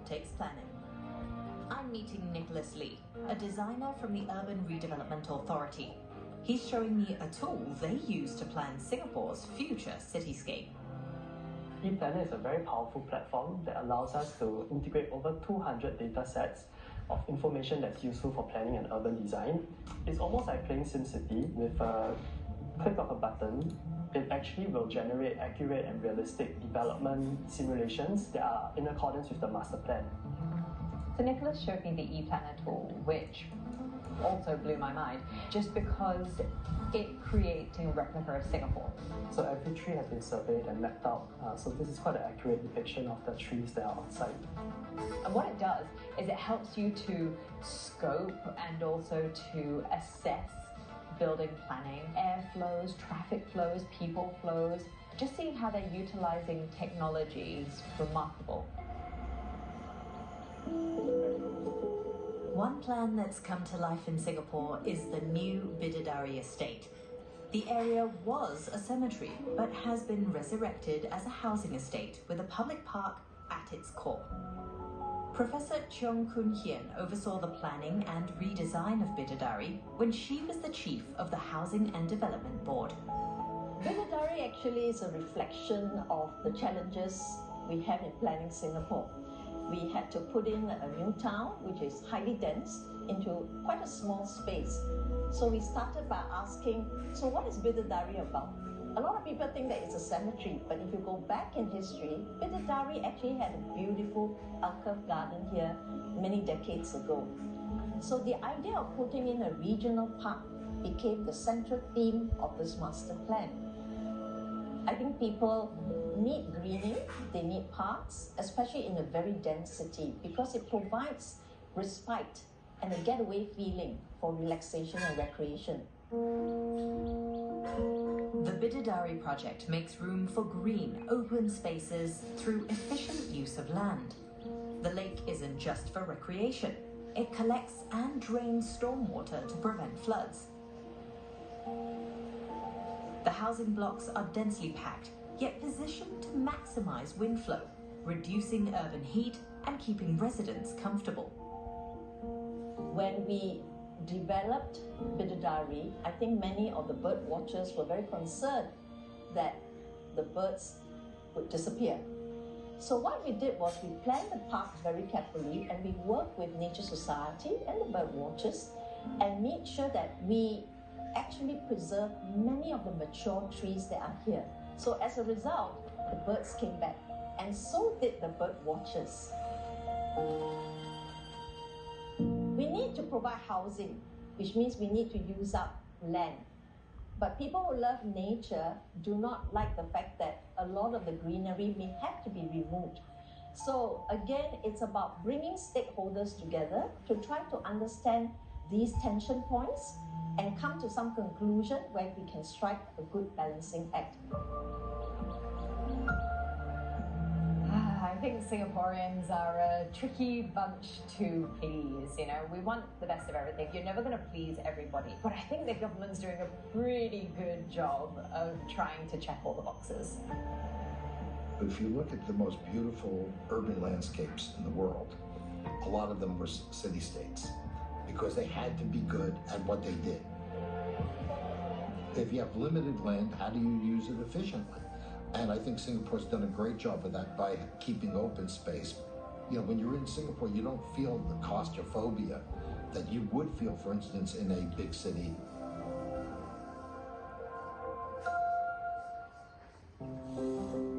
takes planning. I'm meeting Nicholas Lee, a designer from the Urban Redevelopment Authority. He's showing me a tool they use to plan Singapore's future cityscape. ePlanner is a very powerful platform that allows us to integrate over 200 data sets of information that's useful for planning and urban design. It's almost like playing SimCity. With a click of a button, it actually will generate accurate and realistic development simulations that are in accordance with the master plan. So Nicholas showed me the ePlanner tool, which also blew my mind, just because it creates a replica of Singapore. So every tree has been surveyed and mapped out, so this is quite an accurate depiction of the trees that are on site. And what it does is it helps you to scope and also to assess building planning, air flows, traffic flows, people flows. Just seeing how they're utilizing technology is remarkable. One plan that's come to life in Singapore is the new Bidadari estate. The area was a cemetery, but has been resurrected as a housing estate with a public park at its core. Professor Cheong Kun Hien oversaw the planning and redesign of Bidadari when she was the chief of the Housing and Development Board. Bidadari actually is a reflection of the challenges we have in planning Singapore. We had to put in a new town, which is highly dense, into quite a small space. So we started by asking, so what is Bidadari about? A lot of people think that it's a cemetery, but if you go back in history, Bidadari actually had a beautiful alcove garden here many decades ago. So the idea of putting in a regional park became the central theme of this master plan. I think people need greening, they need parks, especially in a very dense city, because it provides respite and a getaway feeling for relaxation and recreation. The Bidadari project makes room for green, open spaces through efficient use of land. The lake isn't just for recreation. It collects and drains stormwater to prevent floods. The housing blocks are densely packed, yet positioned to maximize wind flow, reducing urban heat and keeping residents comfortable. When we developed Bidadari, I think many of the bird watchers were very concerned that the birds would disappear. So what we did was we planned the park very carefully, and we worked with Nature Society and the bird watchers and made sure that we actually preserve many of the mature trees that are here. So as a result, the birds came back, and so did the bird watchers. We need to provide housing, which means we need to use up land. But people who love nature do not like the fact that a lot of the greenery may have to be removed. So again, it's about bringing stakeholders together to try to understand these tension points and come to some conclusion where we can strike a good balancing act. I think Singaporeans are a tricky bunch to please. You know, we want the best of everything. You're never going to please everybody. But I think the government's doing a pretty good job of trying to check all the boxes. If you look at the most beautiful urban landscapes in the world, a lot of them were city-states because they had to be good at what they did. If you have limited land, how do you use it efficiently? And I think Singapore's done a great job of that by keeping open space. You know, when you're in Singapore, you don't feel the claustrophobia that you would feel, for instance, in a big city